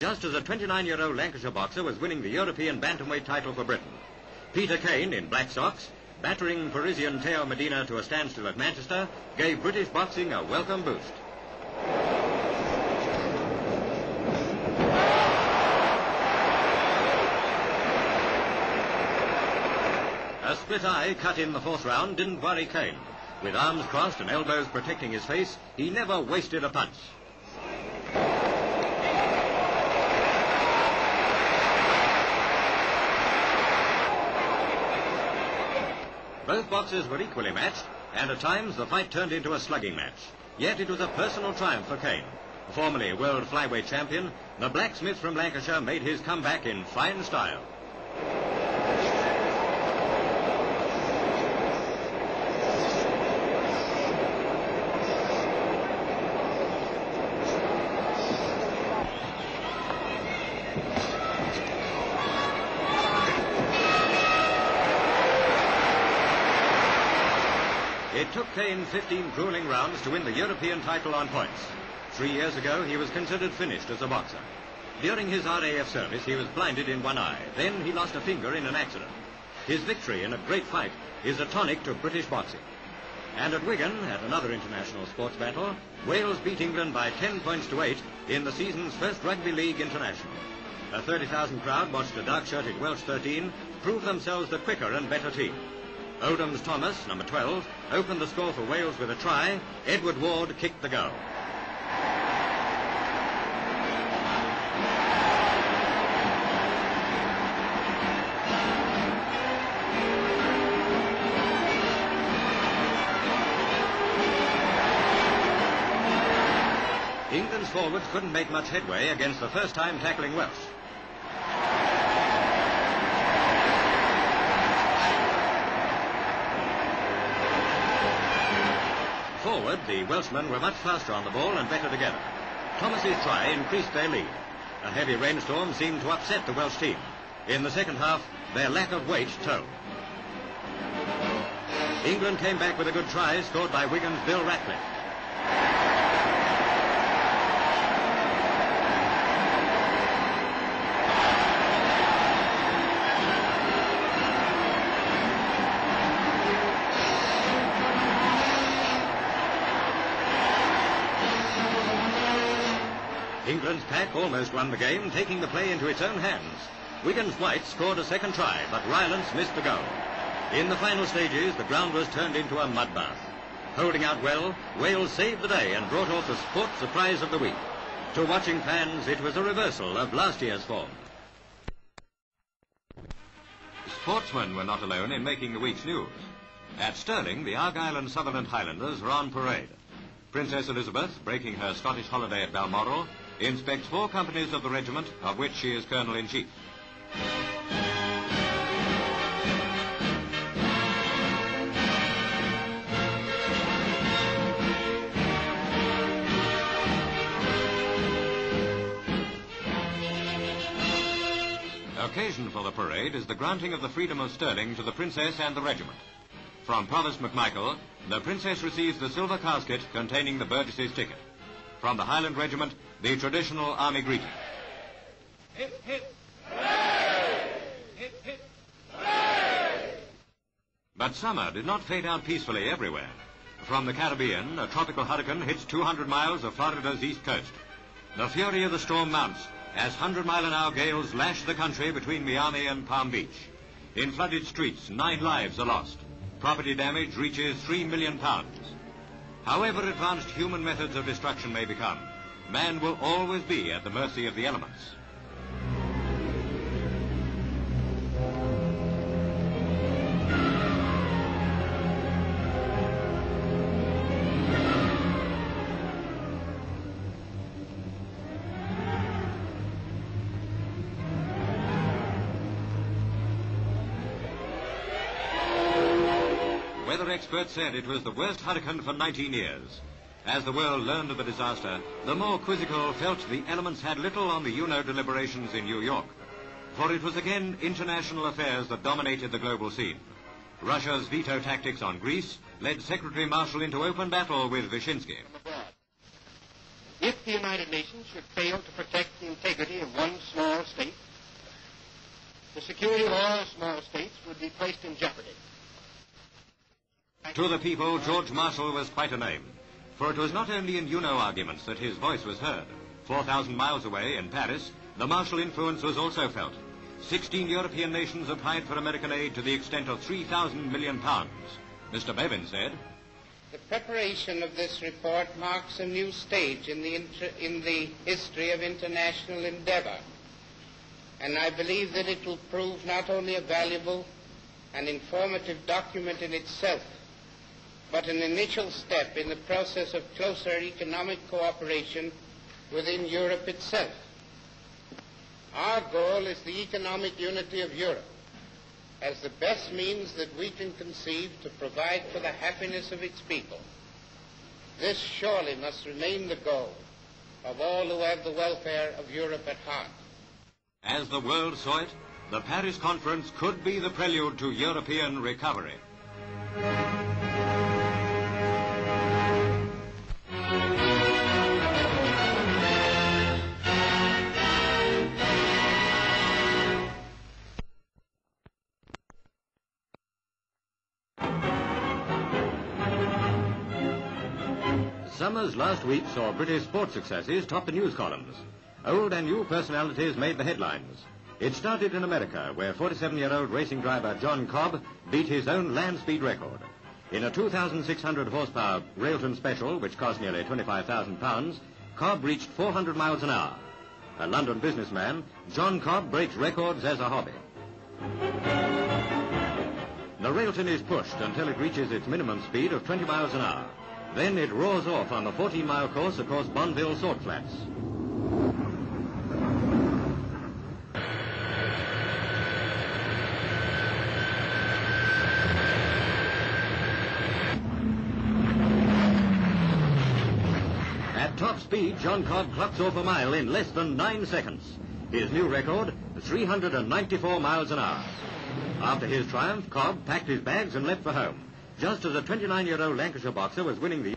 Just as a 29-year-old Lancashire boxer was winning the European bantamweight title for Britain. Peter Kane, in black socks, battering Parisian Teo Medina to a standstill at Manchester, gave British boxing a welcome boost. A split eye cut in the fourth round didn't worry Kane. With arms crossed and elbows protecting his face, he never wasted a punch. Both boxers were equally matched, and at times the fight turned into a slugging match. Yet it was a personal triumph for Kane. Formerly world flyweight champion, the blacksmith from Lancashire made his comeback in fine style. It took Kane 15 grueling rounds to win the European title on points. 3 years ago, he was considered finished as a boxer. During his RAF service, he was blinded in one eye. Then he lost a finger in an accident. His victory in a great fight is a tonic to British boxing. And at Wigan, at another international sports battle, Wales beat England by 10 points to 8 in the season's first Rugby League International. A 30,000 crowd watched a dark-shirted Welsh 13 prove themselves the quicker and better team. Odom's Thomas, number 12, opened the score for Wales with a try. Edward Ward kicked the goal. England's forwards couldn't make much headway against the first-time tackling Welsh. Forward, the Welshmen were much faster on the ball and better together. Thomas's try increased their lead. A heavy rainstorm seemed to upset the Welsh team. In the second half, their lack of weight told. England came back with a good try scored by Wigan's Bill Ratcliffe. England's pack almost won the game, taking the play into its own hands. Wigan's White scored a second try, but Rylance missed the goal. In the final stages, the ground was turned into a mud bath. Holding out well, Wales saved the day and brought off the sport surprise of the week. To watching fans, it was a reversal of last year's form. Sportsmen were not alone in making the week's news. At Stirling, the Argyll and Sutherland Highlanders were on parade. Princess Elizabeth, breaking her Scottish holiday at Balmoral, inspects 4 companies of the regiment, of which she is Colonel-in-Chief. Occasion for the parade is the granting of the freedom of Stirling to the Princess and the regiment. From Provost MacMichael, the Princess receives the silver casket containing the Burgess's ticket. From the Highland Regiment, the traditional army greeting. Hip, hip, hooray! Hip, hip, hooray! But summer did not fade out peacefully everywhere. From the Caribbean, a tropical hurricane hits 200 miles of Florida's east coast. The fury of the storm mounts as 100-mile-an-hour gales lash the country between Miami and Palm Beach. In flooded streets, 9 lives are lost. Property damage reaches £3 million. However advanced human methods of destruction may become, man will always be at the mercy of the elements. Weather experts said it was the worst hurricane for 19 years. As the world learned of the disaster, the more quizzical felt the elements had little on the UNO deliberations in New York. For it was again international affairs that dominated the global scene. Russia's veto tactics on Greece led Secretary Marshall into open battle with Wyszynski. If the United Nations should fail to protect the integrity of security of all small states would be placed in jeopardy. To the people, George Marshall was quite a name, for it was not only in arguments that his voice was heard. 4,000 miles away in Paris, the Marshall influence was also felt. 16 European nations applied for American aid to the extent of £3,000 million. Mr. Bevin said, "The preparation of this report marks a new stage in the history of international endeavor, and I believe that it will prove not only a valuable and informative document in itself, but an initial step in the process of closer economic cooperation within Europe itself. Our goal is the economic unity of Europe as the best means that we can conceive to provide for the happiness of its people. This surely must remain the goal of all who have the welfare of Europe at heart." As the world saw it, the Paris Conference could be the prelude to European recovery. Summer's last week saw British sports successes top the news columns. Old and new personalities made the headlines. It started in America, where 47-year-old racing driver John Cobb beat his own land speed record. In a 2,600 horsepower Railton Special, which cost nearly £25,000, Cobb reached 400 miles an hour. A London businessman, John Cobb breaks records as a hobby. The Railton is pushed until it reaches its minimum speed of 20 miles an hour. Then it roars off on the 14-mile course across Bonneville Salt Flats. At top speed, John Cobb clocks off a mile in less than 9 seconds. His new record, 394 miles an hour. After his triumph, Cobb packed his bags and left for home, just as a 29-year-old Lancashire boxer was winning the